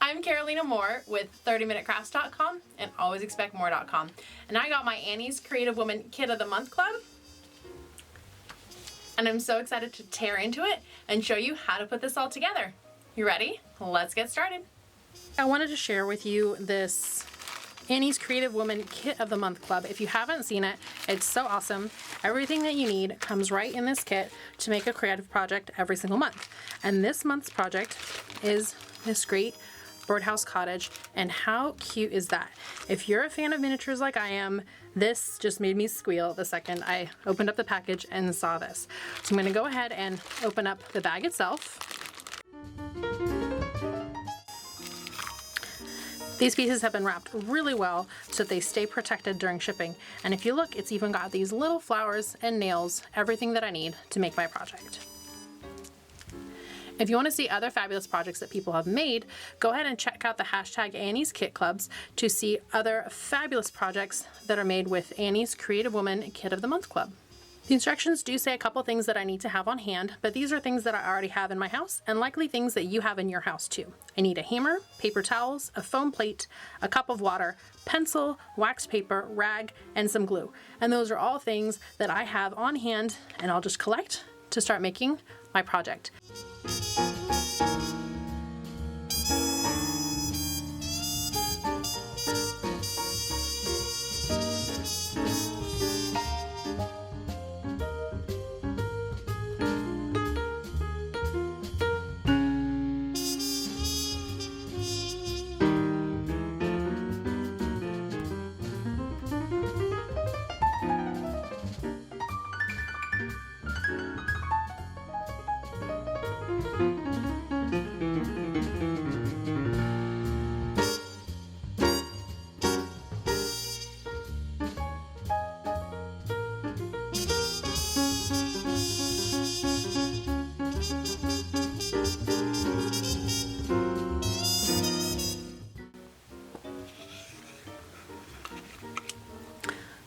I'm Carolina Moore with 30minutecrafts.com and alwaysexpectmore.com, and I got my Annie's Creative Woman Kit of the Month Club, and I'm so excited to tear into it and show you how to put this all together. You ready? Let's get started. I wanted to share with you this Annie's Creative Woman Kit of the Month Club. If you haven't seen it, it's so awesome. Everything that you need comes right in this kit to make a creative project every single month. And this month's project is this great Birdhouse Cottage, and how cute is that? If you're a fan of miniatures like I am, this just made me squeal the second I opened up the package and saw this. So I'm going to go ahead and open up the bag itself. These pieces have been wrapped really well so that they stay protected during shipping. And if you look, it's even got these little flowers and nails, everything that I need to make my project. If you want to see other fabulous projects that people have made, go ahead and check out the hashtag Annie's Kit Clubs to see other fabulous projects that are made with Annie's Creative Woman Kit of the Month Club. The instructions do say a couple things that I need to have on hand, but these are things that I already have in my house and likely things that you have in your house too. I need a hammer, paper towels, a foam plate, a cup of water, pencil, wax paper, rag, and some glue. And those are all things that I have on hand and I'll just collect to start making my project.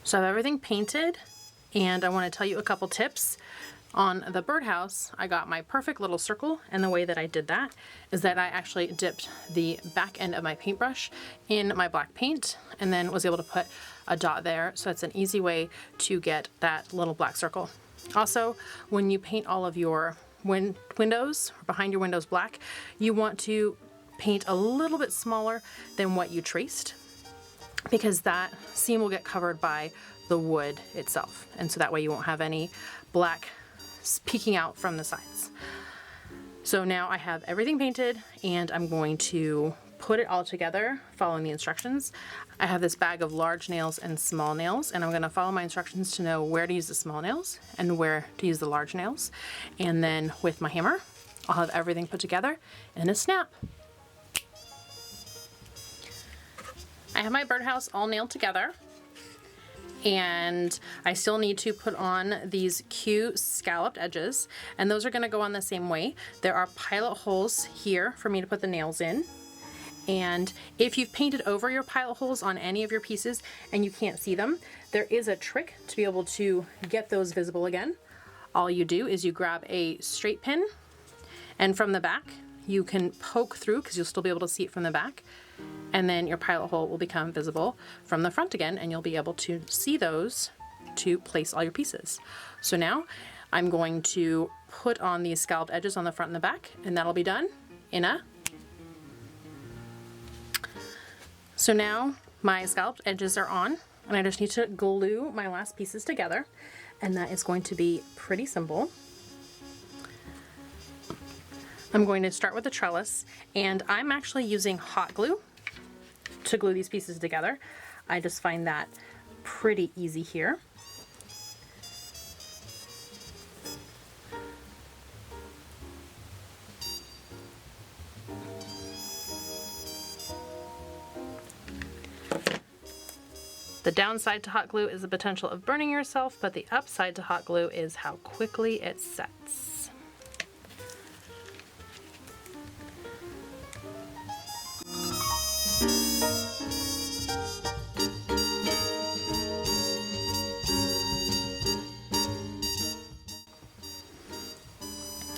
So I have everything painted, and I want to tell you a couple tips. On the birdhouse, I got my perfect little circle, and the way that I did that is that I actually dipped the back end of my paintbrush in my black paint and then was able to put a dot there, so it's an easy way to get that little black circle. Also, when you paint all of your windows, behind your windows black, you want to paint a little bit smaller than what you traced, because that seam will get covered by the wood itself, and so that way you won't have any black peeking out from the sides. So now I have everything painted and I'm going to put it all together following the instructions. I have this bag of large nails and small nails, and I'm going to follow my instructions to know where to use the small nails and where to use the large nails, and then with my hammer I'll have everything put together in a snap. I have my birdhouse all nailed together, and I still need to put on these cute scalloped edges, and those are going to go on the same way. There are pilot holes here for me to put the nails in, and if you've painted over your pilot holes on any of your pieces and you can't see them, there is a trick to be able to get those visible again. All you do is you grab a straight pin, and from the back you can poke through, because you'll still be able to see it from the back, and then your pilot hole will become visible from the front again, and you'll be able to see those to place all your pieces. So now I'm going to put on these scalloped edges on the front and the back, and that'll be done in a... So now my scalloped edges are on, and I just need to glue my last pieces together, and that is going to be pretty simple. I'm going to start with the trellis, and I'm actually using hot glue to glue these pieces together. I just find that pretty easy here. The downside to hot glue is the potential of burning yourself, but the upside to hot glue is how quickly it sets.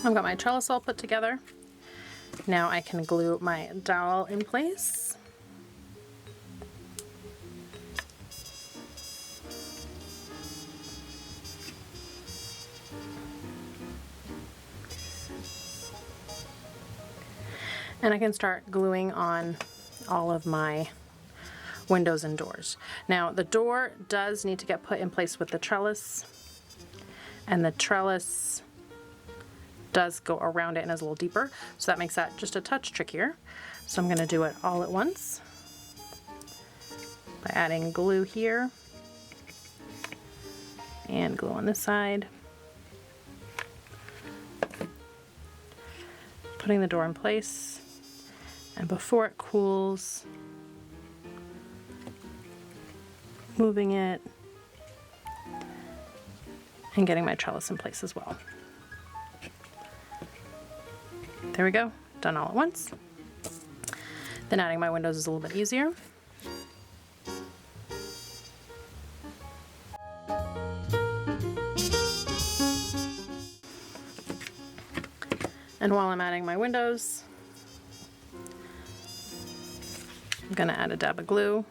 I've got my trellis all put together, Now I can glue my dowel in place. And I can start gluing on all of my windows and doors. Now the door does need to get put in place with the trellis, and the trellis does go around it and is a little deeper, so that makes that just a touch trickier. So I'm going to do it all at once by adding glue here and glue on this side, putting the door in place, and before it cools, moving it and getting my trellis in place as well. There we go, done all at once. Then adding my windows is a little bit easier. And while I'm adding my windows, I'm gonna add a dab of glue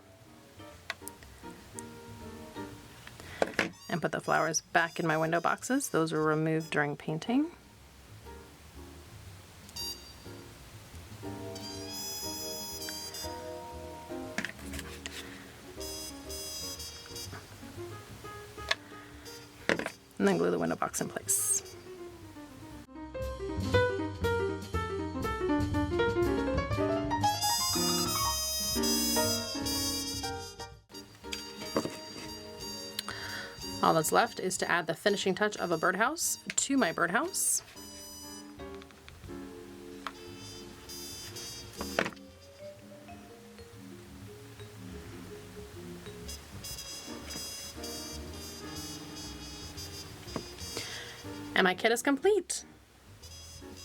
and put the flowers back in my window boxes. Those were removed during painting. And then glue the window box in place. All that's left is to add the finishing touch of a birdhouse to my birdhouse. And my kit is complete.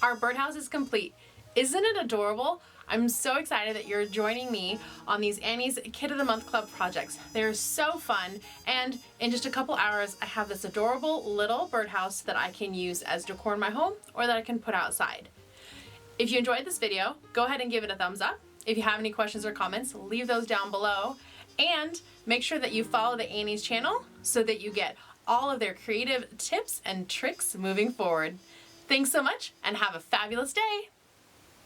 Our birdhouse is complete. Isn't it adorable? I'm so excited that you're joining me on these Annie's Kit of the Month Club projects. They're so fun, and in just a couple hours I have this adorable little birdhouse that I can use as decor in my home or that I can put outside. If you enjoyed this video, go ahead and give it a thumbs up. If you have any questions or comments, leave those down below, and make sure that you follow the Annie's channel so that you get all of their creative tips and tricks moving forward. Thanks so much and have a fabulous day.